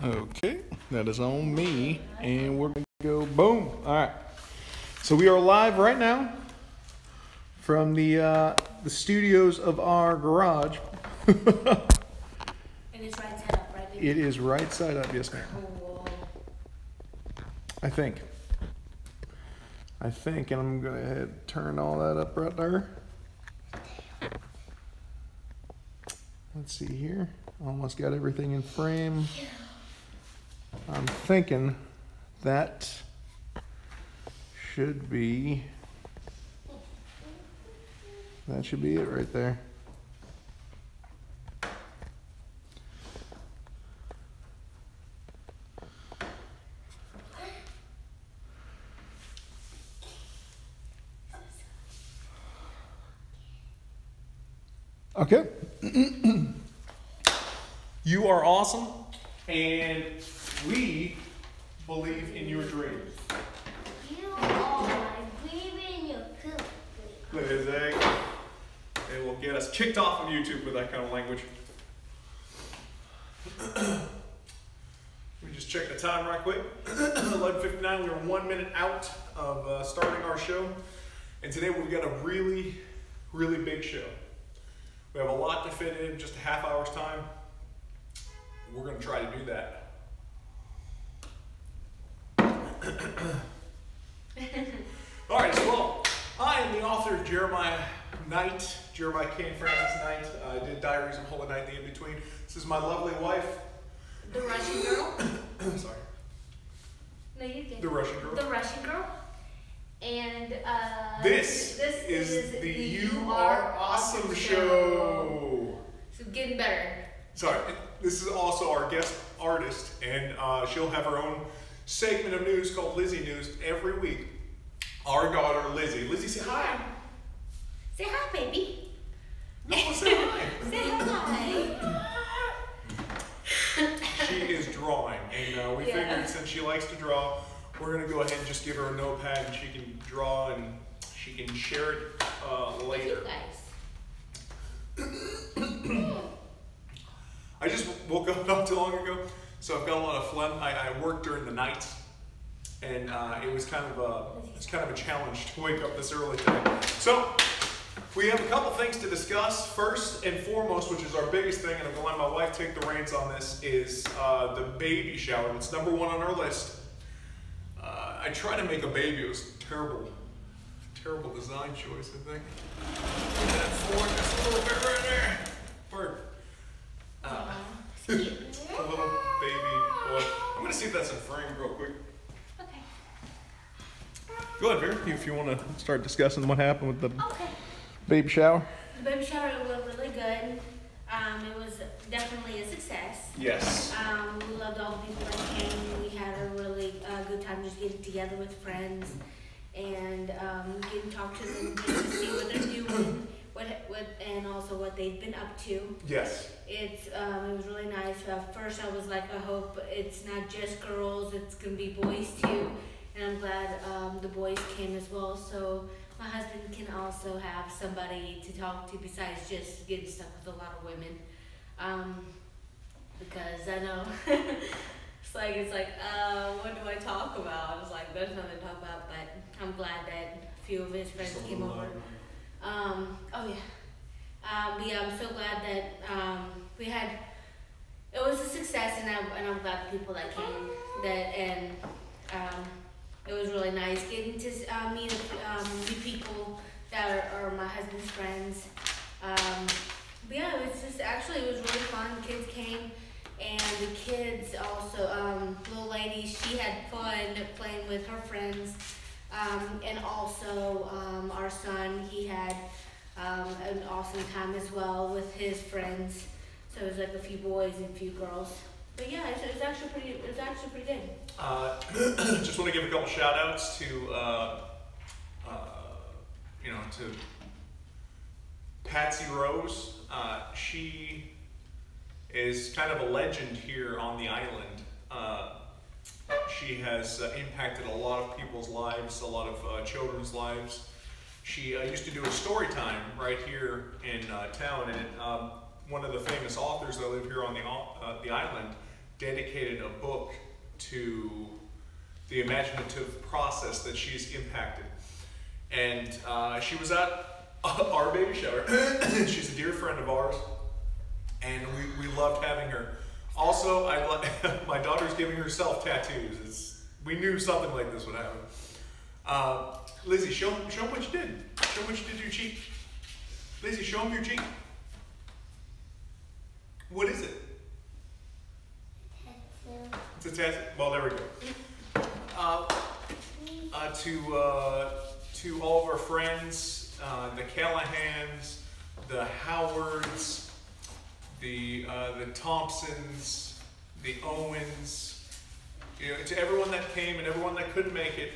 Okay, that is on me, and we're gonna go boom. All right, so we are live right now from the studios of our garage. And it's right side up, right? It is right side up, yes, ma'am. Cool. I think, and I'm gonna ahead turn all that up right there. Let's see here. Almost got everything in frame. I'm thinking that should be it right there. Okay. You are awesome, and we believe in your dreams. You are breathing your poop. Lizzy, they will get us kicked off of YouTube with that kind of language. Let me just check the time right quick. 11:59. We're 1 minute out of starting our show, and today we've got a really, really big show. We have a lot to fit in just a half hour's time. We're going to try to do that. All right, so I am the author of Jeremiah Kane Francis Knight. I did Diaries of Holy Night, the in-between. This is my lovely wife. The Russian girl? Sorry. No, you did. The Russian girl. The Russian girl. And this is the You Are Awesome show. So getting better. Sorry, this is also our guest artist, and she'll have her own segment of news called Lizzy News every week. Our daughter, Lizzy. Lizzy, say hi. Say hi, baby. No, say hi. Say hi. She is drawing, and we figured since she likes to draw, we're going to go ahead and just give her a notepad, and she can draw, and she can share it later. You guys. I just woke up not too long ago, so I've got a lot of phlegm. I worked during the night, and it was kind of a challenge to wake up this early today. So we have a couple things to discuss. First and foremost, which is our biggest thing, and I'm going to let my wife take the reins on this, is the baby shower. It's number one on our list. I tried to make a baby. It was terrible design choice, I think. That fork, that's a little bit right there. Perfect. A little baby boy. I'm gonna see if that's in frame real quick. Okay. Go ahead, Vera, if you want to start discussing what happened with the Okay. baby shower. The baby shower went really good. It was definitely a success. Yes. We loved all the people that came. We had a really good time just getting together with friends and getting to talk to them, just to see what they're doing, and also what they've been up to. Yes. It was really nice. At first, I was like, I hope it's not just girls; it's gonna be boys too. And I'm glad the boys came as well. So my husband can also have somebody to talk to besides just getting stuck with a lot of women. Because I know it's like what do I talk about? It's like there's nothing to talk about, but I'm glad that a few of his friends came over. I'm so glad that it was a success, and I'm glad the people that came it was really nice getting to meet new people that are my husband's friends. It was really fun. The kids came, and the kids also, little lady, she had fun playing with her friends, and also our son, he had an awesome time as well with his friends. So it was like a few boys and a few girls. But yeah, it was actually pretty good. Just want to give a couple shout outs to Patsy Rose. She is kind of a legend here on the island. She has impacted a lot of people's lives, a lot of children's lives. She used to do a story time right here in town, and one of the famous authors that live here on the island dedicated a book to the imaginative process that she's impacted. And she was at our baby shower. She's a dear friend of ours, and we loved having her. Also, my daughter's giving herself tattoos. We knew something like this would happen. Lizzy, show them what you did. Show them what you did to your cheek. Lizzy, show them your cheek. What is it? Tattoo. It's a tattoo. Well, there we go. To all of our friends, the Callahans, the Howards, the Thompsons, the Owens, to everyone that came and everyone that couldn't make it,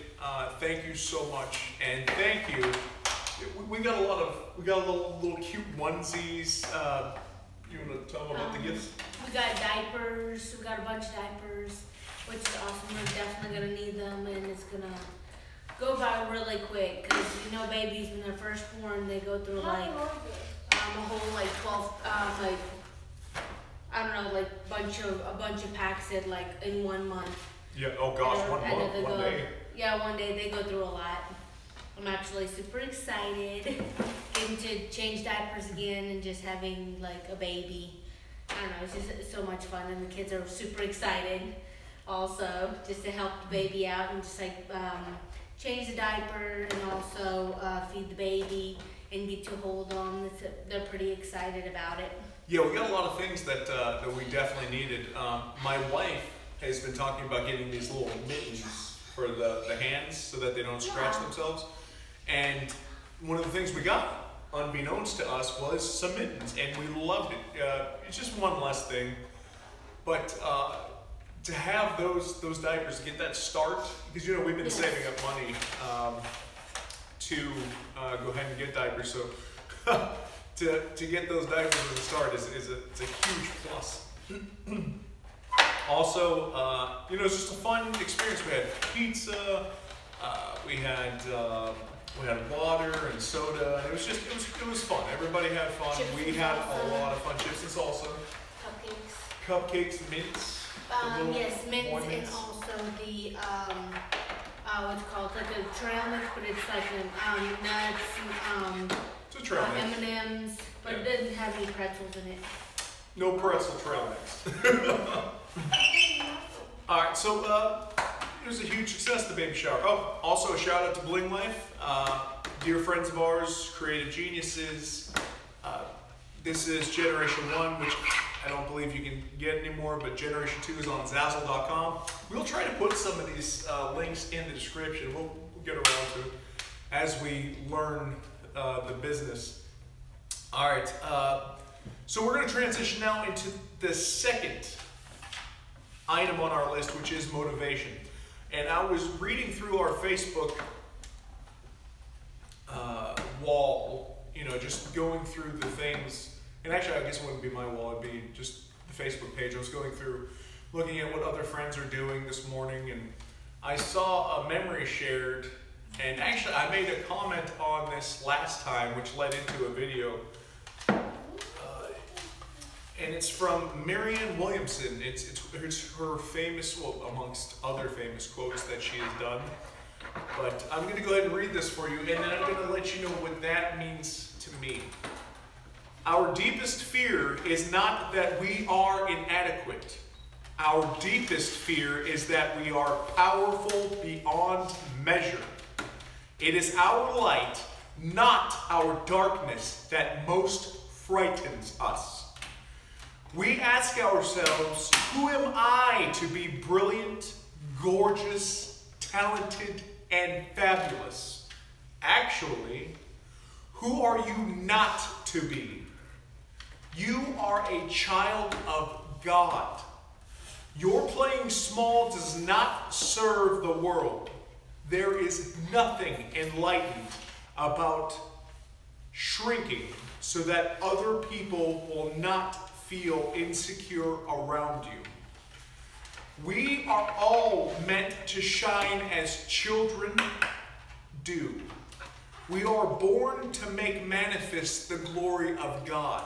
thank you so much, and thank you. We got a little cute onesies. You want to tell them about the gifts? We got diapers. We got a bunch of diapers, which is awesome. We're definitely gonna need them, and it's gonna go by really quick because babies when they're first born, they go through like a whole like 12 like I don't know, like a bunch of packs in 1 month. Yeah. Oh gosh, 1 month, one day. Yeah, one day they go through a lot. I'm actually super excited getting to change diapers again and just having like a baby. I don't know, it's just so much fun, and the kids are super excited also just to help the baby out and just like change the diaper and also feed the baby and get to hold them. They're pretty excited about it. Yeah, we got a lot of things that we definitely needed. My wife has been talking about getting these little mittens for the hands so that they don't scratch themselves. And one of the things we got, unbeknownst to us, was some mittens, and we loved it. It's just one less thing, but to have those diapers, to get that start, because we've been saving up money to go ahead and get diapers, so to get those diapers as a start it's a huge plus. Also, it's just a fun experience. We had pizza, we had water and soda, and it was fun. Everybody had fun. Chips we and had salsa. a lot of fun. Chips and salsa. Cupcakes, mints. Yes, mints, and also the what's it called, like a trail mix, but it's like nuts and It's a trail mix. M&Ms, but it doesn't have any pretzels in it. No pretzel trail mix. All right, so it was a huge success, the baby shower. Oh, also a shout out to Bling Life. Dear friends of ours, creative geniuses. This is Generation 1, which I don't believe you can get anymore, but Generation 2 is on Zazzle.com. We'll try to put some of these links in the description. We'll get around to it as we learn the business. All right, so we're going to transition now into the second item on our list, which is motivation. And I was reading through our Facebook wall, just going through the things. And actually, I guess it wouldn't be my wall, it'd be just the Facebook page. I was going through, looking at what other friends are doing this morning, and I saw a memory shared, and actually I made a comment on this last time, which led into a video. And it's from Marianne Williamson. It's her famous, well, amongst other famous quotes that she has done. But I'm going to go ahead and read this for you, and then I'm going to let you know what that means to me. Our deepest fear is not that we are inadequate. Our deepest fear is that we are powerful beyond measure. It is our light, not our darkness, that most frightens us. We ask ourselves, who am I to be brilliant, gorgeous, talented, and fabulous? Actually, who are you not to be? You are a child of God. Your playing small does not serve the world. There is nothing enlightened about shrinking so that other people will not feel insecure around you. We are all meant to shine as children do. We are born to make manifest the glory of God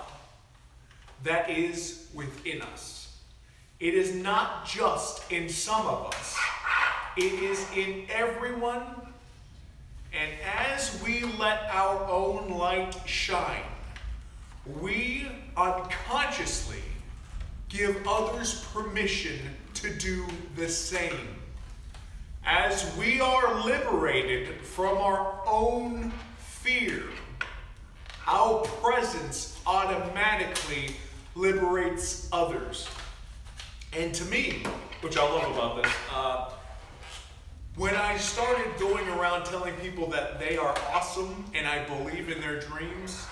that is within us. It is not just in some of us. It is in everyone. And as we let our own light shine, we unconsciously give others permission to do the same. As we are liberated from our own fear, our presence automatically liberates others. And to me, which I love about this, when I started going around telling people that they are awesome and I believe in their dreams,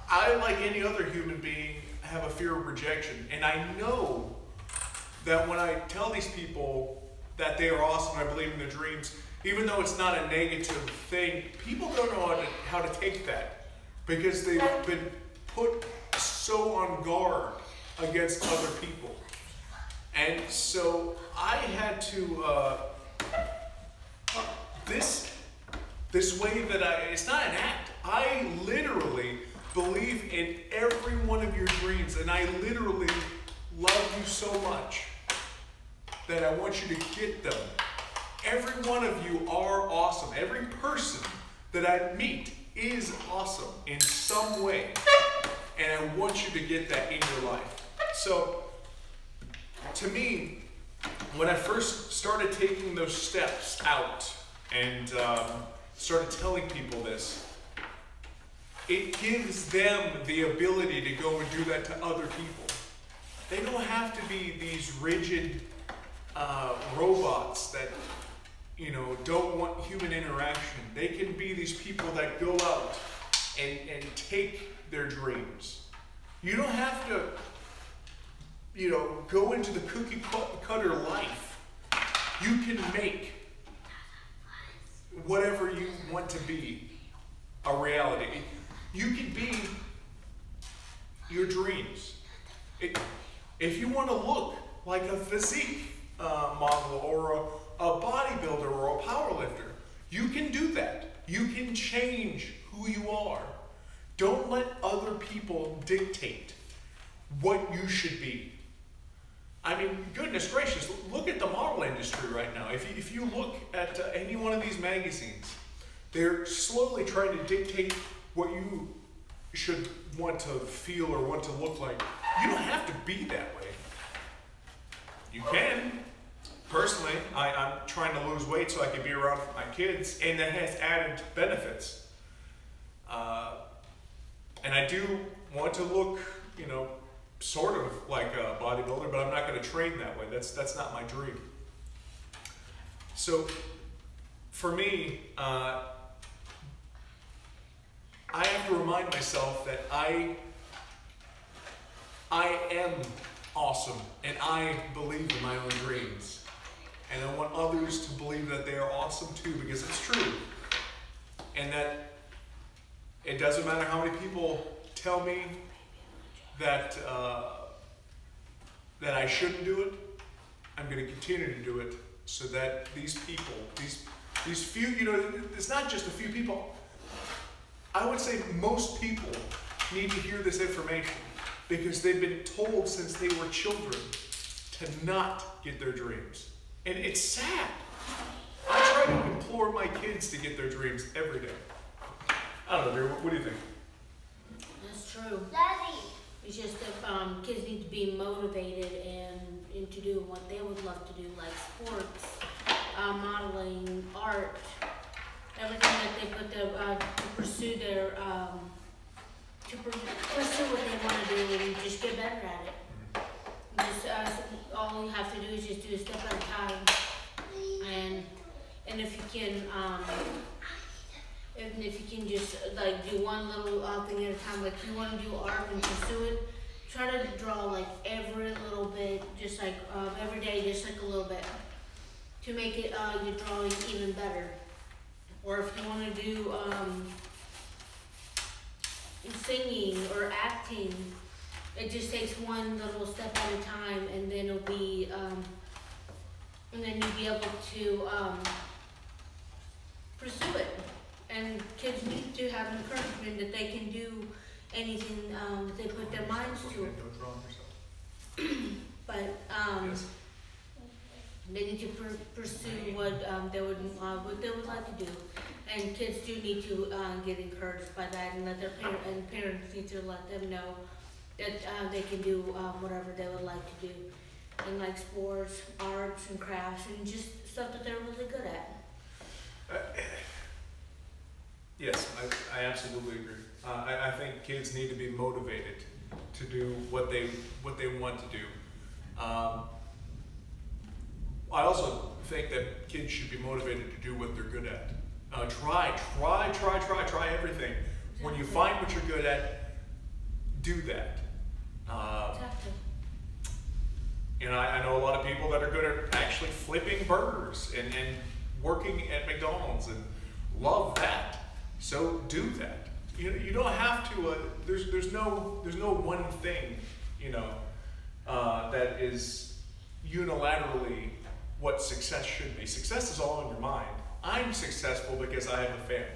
I, like any other human being, have a fear of rejection. And I know that when I tell these people that they are awesome, I believe in their dreams, even though it's not a negative thing, people don't know how to take that because they've been put so on guard against other people. And so I had to, this way that it's not an act. I literally believe in every one of your dreams, and I literally love you so much that I want you to get them. Every one of you are awesome. Every person that I meet is awesome in some way, and I want you to get that in your life. So, to me, when I first started taking those steps out and started telling people this, it gives them the ability to go and do that to other people. They don't have to be these rigid robots that, don't want human interaction. They can be these people that go out and take their dreams. You don't have to, go into the cookie cutter life. You can make whatever you want to be a reality. You can be your dreams. If you want to look like a physique model or a bodybuilder or a powerlifter, you can do that. You can change who you are. Don't let other people dictate what you should be. I mean, goodness gracious, look at the model industry right now. If you look at any one of these magazines, they're slowly trying to dictate what you should want to feel or want to look like. You don't have to be that way. You can. Personally, I'm trying to lose weight so I can be around my kids, and that has added benefits. And I do want to look, sort of like a bodybuilder, but I'm not going to train that way. That's not my dream. So, for me, I have to remind myself that I am awesome, and I believe in my own dreams. And I want others to believe that they are awesome too, because it's true. And that it doesn't matter how many people tell me that that I shouldn't do it, I'm going to continue to do it so that these people, these few, it's not just a few people. I would say most people need to hear this information because they've been told since they were children to not get their dreams. And it's sad. I try to implore my kids to get their dreams every day. I don't know, dear, what do you think? That's true. Daddy. It's just that kids need to be motivated and to do what they would love to do, like sports, modeling, art, everything that they put to pursue their pursue what they want to do and just get better at it. Just all you have to do is just do a step at a time, and if you can. Even if you can just like do one little thing at a time, like if you want to do art and pursue it, try to draw like every little bit, just like every day, just like a little bit, to make it your drawing even better. Or if you want to do singing or acting, it just takes one little step at a time, and then it'll be, and then you'll be able to pursue it. And kids need to have encouragement that they can do anything that they put their minds to. but Yes. they need to pursue what they would like to do, and kids do need to get encouraged by that, and let their parents need to let them know that they can do whatever they would like to do, and like sports, arts, and crafts, and just stuff that they're really good at. Yes, I absolutely agree. I think kids need to be motivated to do what they want to do. I also think that kids should be motivated to do what they're good at. Try everything. When you find what you're good at, do that. Exactly. And I know a lot of people that are good at actually flipping burgers and working at McDonald's and love that. So do that. You don't have to. There's no one thing, that is unilaterally what success should be. Success is all in your mind. I'm successful because I have a family,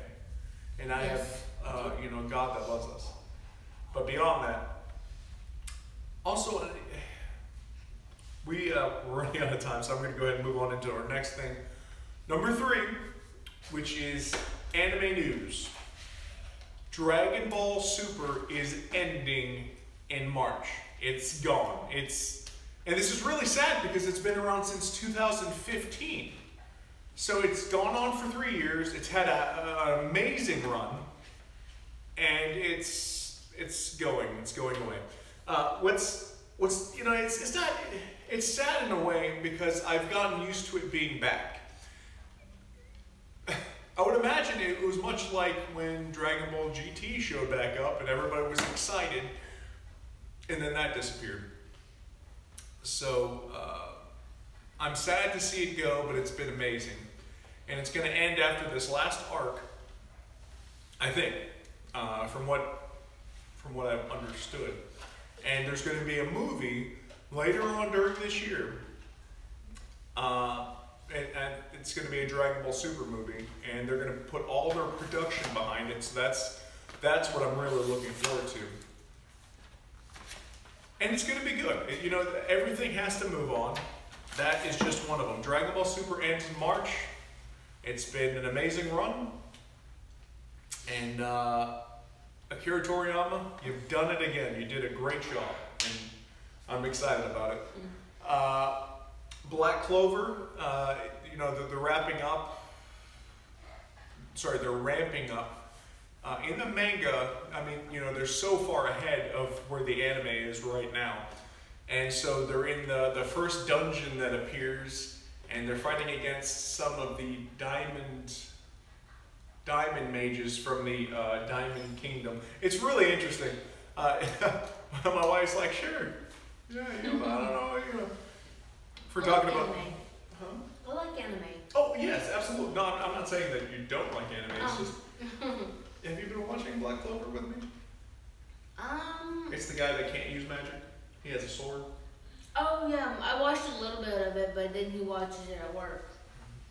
and I have God that loves us. But beyond that, also we're running out of time, so I'm going to go ahead and move on into our next thing, number 3, which is anime news. Dragon Ball Super is ending in March. It's gone. And this is really sad because it's been around since 2015. So it's gone on for 3 years. It's had an amazing run, and it's going away. It's sad in a way because I've gotten used to it being back. I would imagine it was much like when Dragon Ball GT showed back up and everybody was excited, and then that disappeared. So I'm sad to see it go, but it's been amazing. And it's going to end after this last arc, I think, from what I've understood. And there's going to be a movie later on during this year. And it's going to be a Dragon Ball Super movie, and they're going to put all their production behind it. So that's what I'm really looking forward to. And it's going to be good. Everything has to move on. That is just one of them. Dragon Ball Super ends in March. It's been an amazing run. And Akira Toriyama, you've done it again. You did a great job, and I'm excited about it. Black Clover, they're wrapping up. Sorry, they're ramping up. In the manga, they're so far ahead of where the anime is right now. And so they're in the first dungeon that appears, and they're fighting against some of the diamond mages from the Diamond Kingdom. It's really interesting. My wife's like, sure. Yeah, I don't know, For talking about... Anime. Huh? I like anime. Oh, yes, absolutely. No, I'm not saying that you don't like anime. It's just... Have you been watching Black Clover with me? It's the guy that can't use magic. He has a sword. Oh, yeah. I watched a little bit of it, but then he watches it at work.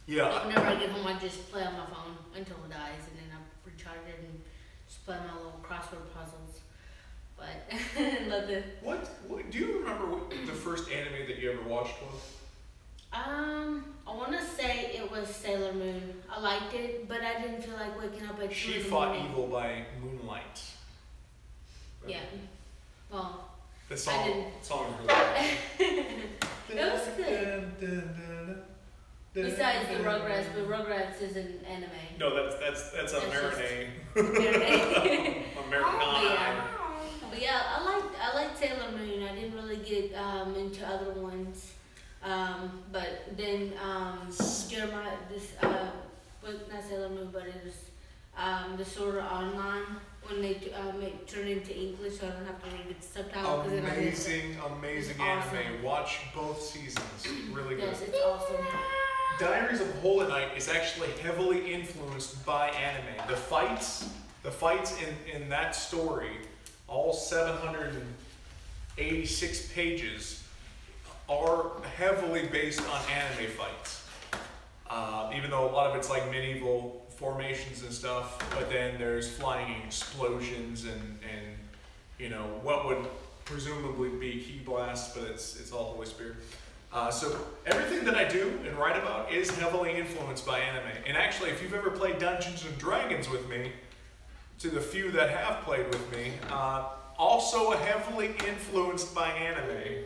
Yeah. Like, whenever I get home, I just play on my phone until it dies, and then I recharge it and just play my little crossword puzzles. But, love it. What? Do you remember what the first anime that you ever watched was? I want to say it was Sailor Moon. I liked it, but I didn't feel like waking up at 2 She in the Fought morning. Evil by Moonlight. Yeah. Well, The I song didn't. is really It was good. Besides the Rugrats, but Rugrats is an anime. No, that's a marinade. Marinade. Americana. But yeah, I liked Sailor Moon. I didn't really get into other ones. But then Jeremiah, well, not Sailor Moon, but it was the Sword Art Online when they turn into English, so I don't have to read the subtitles. Amazing anime. Awesome. Watch both seasons. Really good. Yes, it's awesome. Diaries of a Holy Knight is actually heavily influenced by anime. The fights in that story, all 786 pages, are heavily based on anime fights. Even though a lot of it's like medieval formations and stuff, but then there's flying explosions and what would presumably be Key Blast, but it's all Holy Spirit. So everything that I do and write about is heavily influenced by anime. And actually, if you've ever played Dungeons and Dragons with me, to the few that have played with me, also heavily influenced by anime.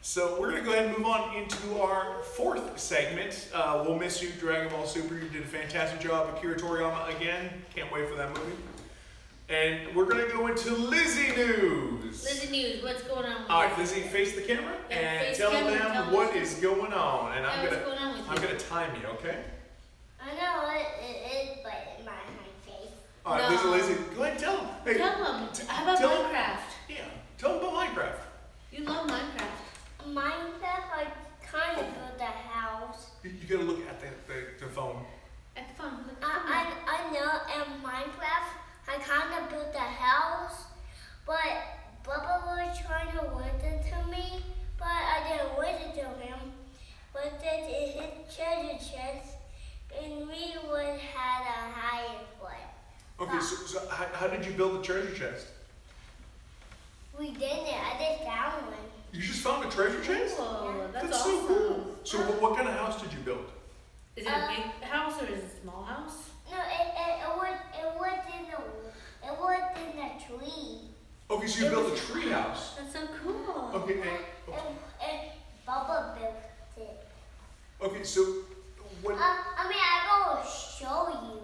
So we're going to go ahead and move on into our fourth segment. We'll miss you, Dragon Ball Super. You did a fantastic job. Akira Toriyama again. Can't wait for that movie. And we're going to go into Lizzy News. Lizzy News, what's going on with All right, Lizzy, face the camera and tell them what is going on. And I'm going to time you, okay? I know what it is, but in my face. All right, No. Lizzy, go ahead and tell them. Hey, Tell them. How about Minecraft? Yeah, tell them about Minecraft. You love Minecraft. Minecraft, I kind of built a house. You got to look at the phone. At the phone. I know in Minecraft, I kind of built a house, but Bubba was trying to listen to me, but I didn't listen to him. But then it hit treasure chest, and we would had a higher foot. Okay, so how did you build the treasure chest? We didn't. I just found one. You just found a treasure chest? Whoa, that's so awesome. cool. So what kind of house did you build? Is it a big house or is it a small house? No, it was in a tree. Okay, so you built a tree house. That's so cool. Okay, And Bubba built it. okay, so what? I'm gonna show you.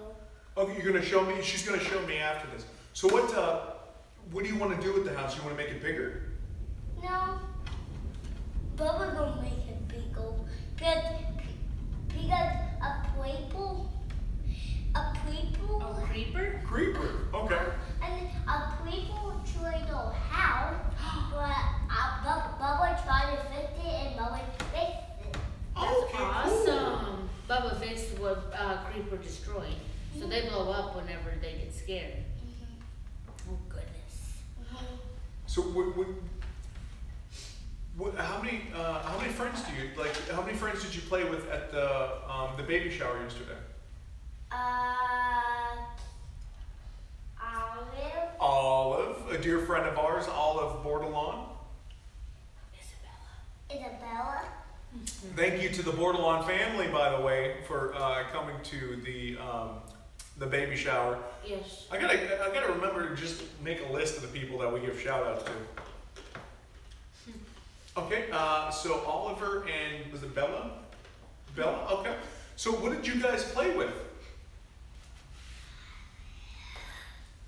Okay, you're gonna show me. She's gonna show me after this. So what do you want to do with the house? You want to make it bigger? No. Bubba gonna make it bigger. Because A creeper? Creeper. Okay. and a people tried to house, but Bubba tried to fix it and Bubba fixed it. That's Okay, awesome. cool. Bubba fixed what creeper destroyed. So they blow up whenever they get scared. Oh goodness. So how many friends do you like? How many friends did you play with at the baby shower yesterday? Olive, a dear friend of ours, Olive Bordelon. Isabella. Thank you to the Bordelon family, by the way, for coming to the baby shower. Yes. I gotta remember to just make a list of the people that we give shout outs to. Okay, so Oliver and was it Bella? Bella, okay. So what did you guys play with?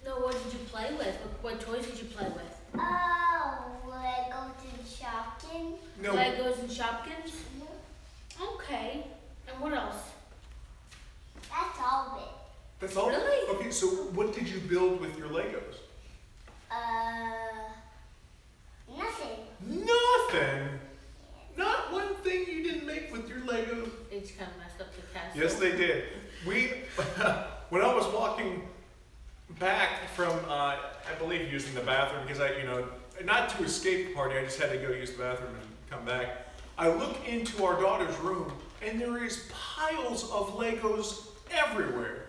No, what did you play with? What toys did you play with? Legos and Shopkins. No. Legos and Shopkins? Okay. And what else? That's all of it. That's all? Really? Okay, so what did you build with your Legos? Nothing. Nothing? Not one thing you didn't make with your Legos? They just kind of messed up the castle. Yes, they did. When I was walking back from, I believe, using the bathroom, because not to escape the party, I just had to go use the bathroom and come back. I look into our daughter's room, and there is piles of Legos everywhere.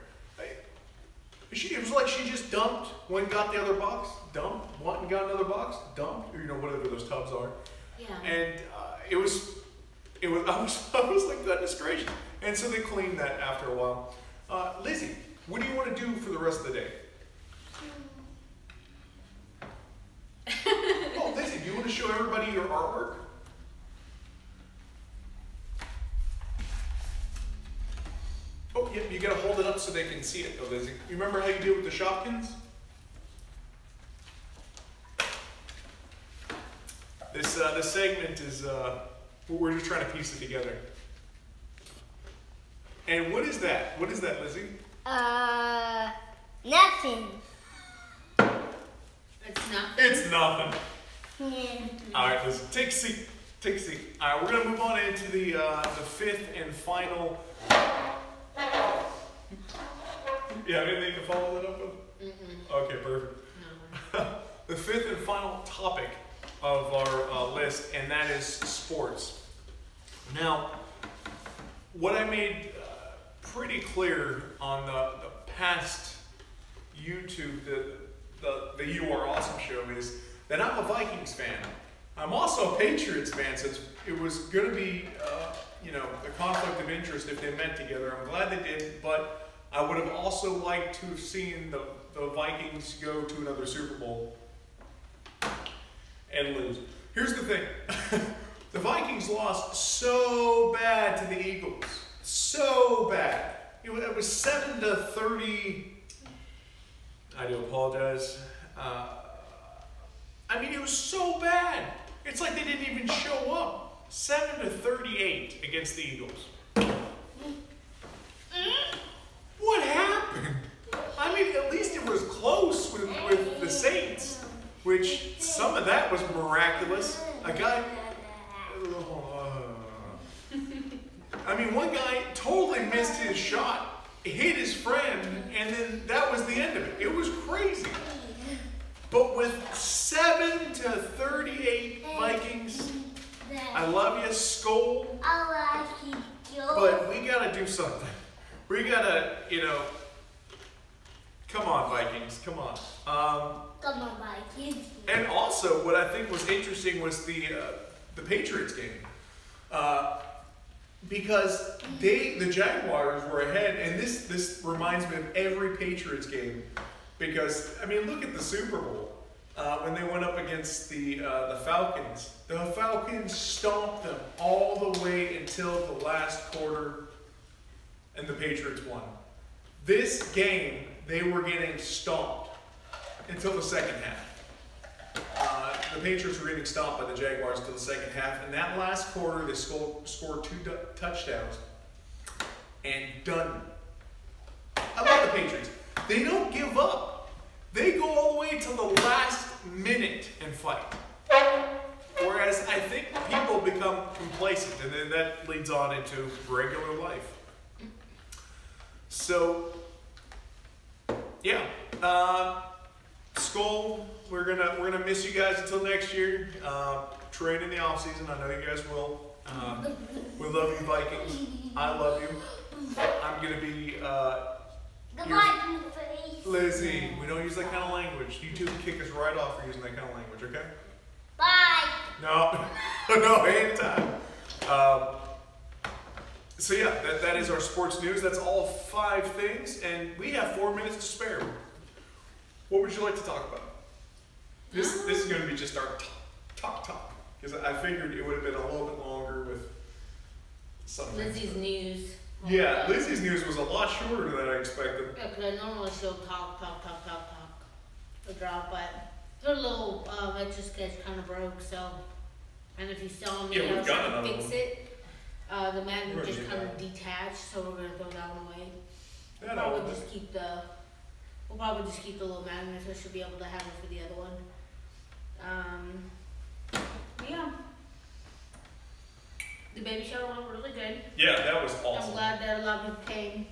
It was like she just dumped, went and got the other box, dumped, went and got another box, dumped, or whatever those tubs are. Yeah. And I was like, goodness gracious. And so they cleaned that after a while. Lizzy, what do you want to do for the rest of the day? Oh, Lizzy, do you want to show everybody your artwork? Oh, yeah, you gotta hold it up so they can see it, though, Lizzy. You remember how you did with the Shopkins? This segment is, we're just trying to piece it together. And what is that? What is that, Lizzy? Nothing. It's nothing. It's nothing. Yeah. All right, Lizzy, take a seat. Take a seat. All right, we're gonna move on into the fifth and final. You have anything to follow that up with? Okay, perfect. No. The fifth and final topic of our list, and that is sports. Now, what I made pretty clear on the past YouTube, the You Are Awesome show is that I'm a Vikings fan. I'm also a Patriots fan, since it was going to be, a conflict of interest if they met together. I'm glad they did, but I would have also liked to have seen the Vikings go to another Super Bowl and lose. Here's the thing. The Vikings lost so bad to the Eagles. So bad. It was 7-30. I do apologize. It was so bad. It's like they didn't even show up. 7-38 against the Eagles. What happened? At least it was close with the Saints, which some of that was miraculous. A guy... one guy totally missed his shot, hit his friend, and then that was the end of it. It was crazy. But with 7-38 Vikings, I love you, Skol. I like you. But we gotta do something. We gotta, come on, Vikings, come on. Come on, Vikings. And also, what I think was interesting was the Patriots game. Because the Jaguars were ahead, and this reminds me of every Patriots game. Because, look at the Super Bowl. When they went up against the Falcons. The Falcons stomped them all the way until the last quarter, and the Patriots won. This game, they were getting stomped until the second half. The Patriots were getting stomped by the Jaguars until the second half. And that last quarter, they scored 2 touchdowns and done. I love the Patriots. They don't give up. They go all the way to the last minute and fight. Whereas I think people become complacent, and then that leads on into regular life. So, yeah. Skol. We're gonna miss you guys until next year. Train in the off season. I know you guys will. We love you, Vikings. I love you. I'm gonna be. Goodbye, face. Lizzy, we don't use that kind of language. You two can kick us right off for using that kind of language, okay? Bye. No, no, ain't time. So yeah, that is our sports news. That's all 5 things, and we have 4 minutes to spare. What would you like to talk about? This is going to be just our talk. Because I figured it would have been a little bit longer with some Lizzy's news. Yeah, Lizzy's news was a lot shorter than I expected. Yeah, because I normally she'll talk. A drop, but her little etch a sketch kind of broke, so. And if you saw me, I was trying to fix it. The magnet just kind of detached, so we're going to throw that one away. We'll probably just keep the little magnet, so she'll be able to have it for the other one. Yeah. The baby shower went really good. Yeah, that was awesome. I'm glad that a lot of people came.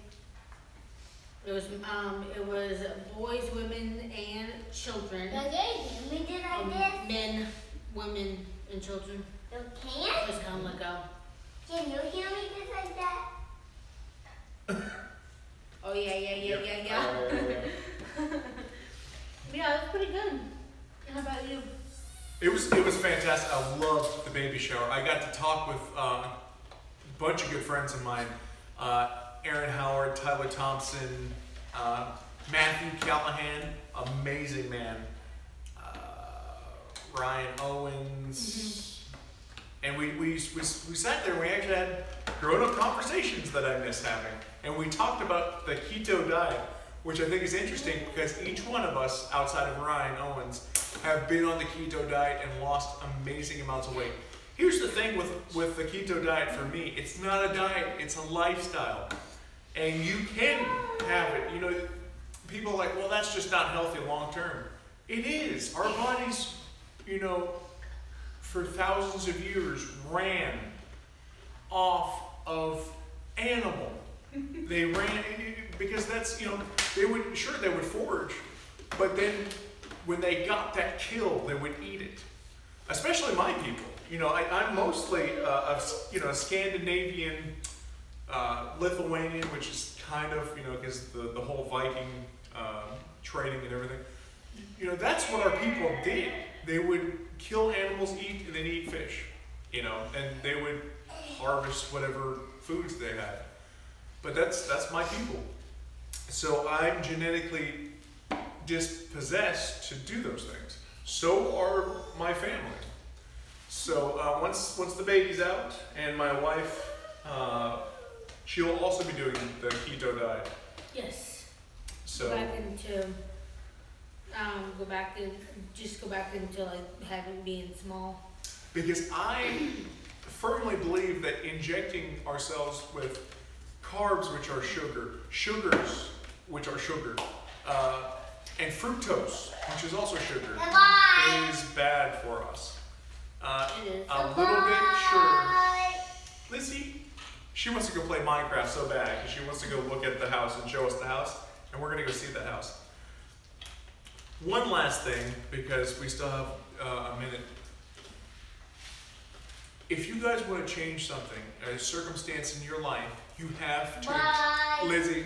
It was boys, women, and children. Okay, we did like this. Men, women, and children. You can? Just kind of let go. Can you hear me just like that? Oh yeah. Yeah, it was pretty good. How about you? It was fantastic. I loved the baby shower. I got to talk with a bunch of good friends of mine. Aaron Howard, Tyler Thompson, Matthew Callahan, amazing man. Ryan Owens. And we sat there and we actually had grown-up conversations that I miss having. And we talked about the keto diet, which I think is interesting because each one of us, outside of Ryan Owens, have been on the keto diet and lost amazing amounts of weight. Here's the thing with the keto diet for me. It's not a diet, it's a lifestyle. And you can have it. People are like, well, that's just not healthy long term. It is. Our bodies, for thousands of years ran off of animal. They ran because that's, they would forage, but then when they got that kill, they would eat it. Especially my people. I'm mostly a Scandinavian, Lithuanian, which is kind of, because the whole Viking trading and everything. you know, that's what our people did. They would kill animals, eat, and then eat fish, you know, and they would harvest whatever foods they had. But that's my people. So I'm genetically dispossessed to do those things. So are my family. So once the baby's out, and my wife, she'll also be doing the keto diet. Yes. So Go back into like having being small. Because I firmly believe that injecting ourselves with carbs, which are sugar, sugars, which are sugar, and fructose, which is also sugar, is bad for us. It is. A little bit sugar. Lizzy, she wants to go play Minecraft so bad because she wants to go look at the house and show us the house, and we're going to go see the house. One last thing, because we still have a minute. If you guys want to change something, a circumstance in your life, you have to, Lizzy,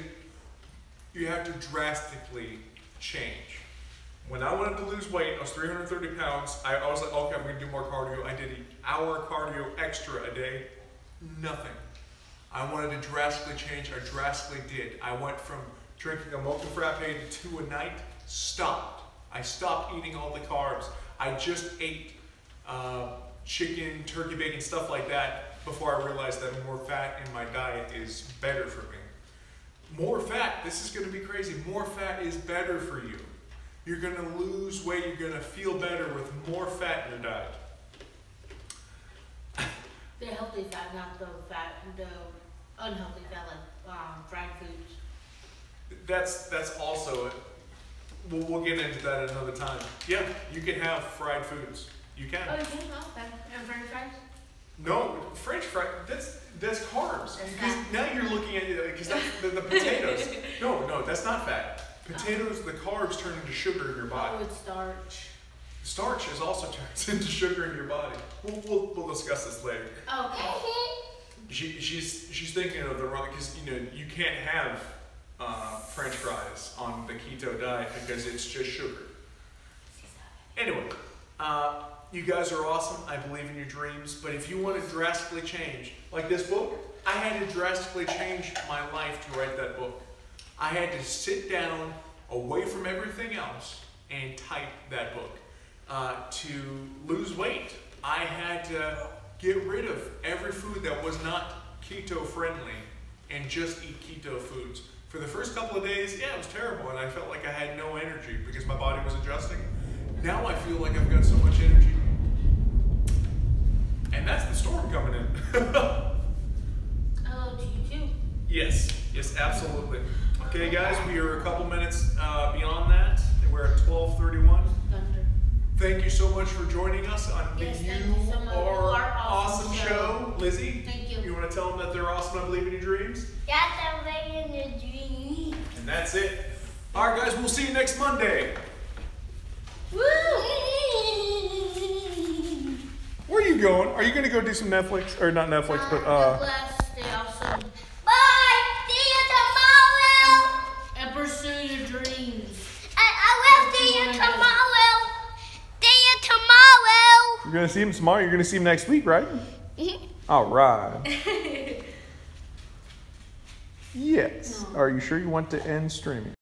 you have to drastically change. When I wanted to lose weight, I was 330 pounds. I was like, okay, I'm going to do more cardio. I did an hour cardio extra a day. Nothing. I wanted to drastically change. I drastically did. I went from drinking a mocha frappe to 2 a night. Stopped. I stopped eating all the carbs. I just ate chicken, turkey, bacon, stuff like that before I realized that more fat in my diet is better for me. More fat, this is going to be crazy. More fat is better for you. You're going to lose weight. You're going to feel better with more fat in your diet. The healthy fat, not the unhealthy fat, like fried foods. That's also it. We'll get into that another time. Yeah, you can have fried foods. You can. Oh, you can? Oh, okay. And French fries? No, French fries. That's carbs. Because now you're looking at it because the potatoes. No, that's not fat. Potatoes, the carbs turn into sugar in your body. Oh, it's starch. Starch is also turns into sugar in your body. We'll discuss this later. Okay. She's thinking of the wrong, because you can't have French fries on the keto diet because it's just sugar. Anyway, you guys are awesome. I believe in your dreams. But if you want to drastically change, like this book, I had to drastically change my life to write that book. I had to sit down away from everything else and type that book. To lose weight, I had to get rid of every food that was not keto friendly and just eat keto foods. For the first couple of days, yeah, it was terrible, and I felt like I had no energy because my body was adjusting. Now I feel like I've got so much energy. And that's the storm coming in. Hello to you too. Yes, absolutely. Okay, guys, we are a couple minutes beyond that. We're at 12:31. Thunder. Thank you so much for joining us on the Yes, You thank you so much. Are Awesome show. Lizzy, Thank you. You want to tell them that they're awesome and I believe in your dreams? That's a way in your dream. And that's it. All right, guys, we'll see you next Monday. Woo! Where are you going? Are you going to go do some Netflix? Or not Netflix, but Stay awesome. Bye. See you tomorrow. And pursue your dreams. I will see you tomorrow. See you tomorrow. you're going to see him tomorrow. You're going to see him next week, right? All right. Yes. No. Are you sure you want to end streaming?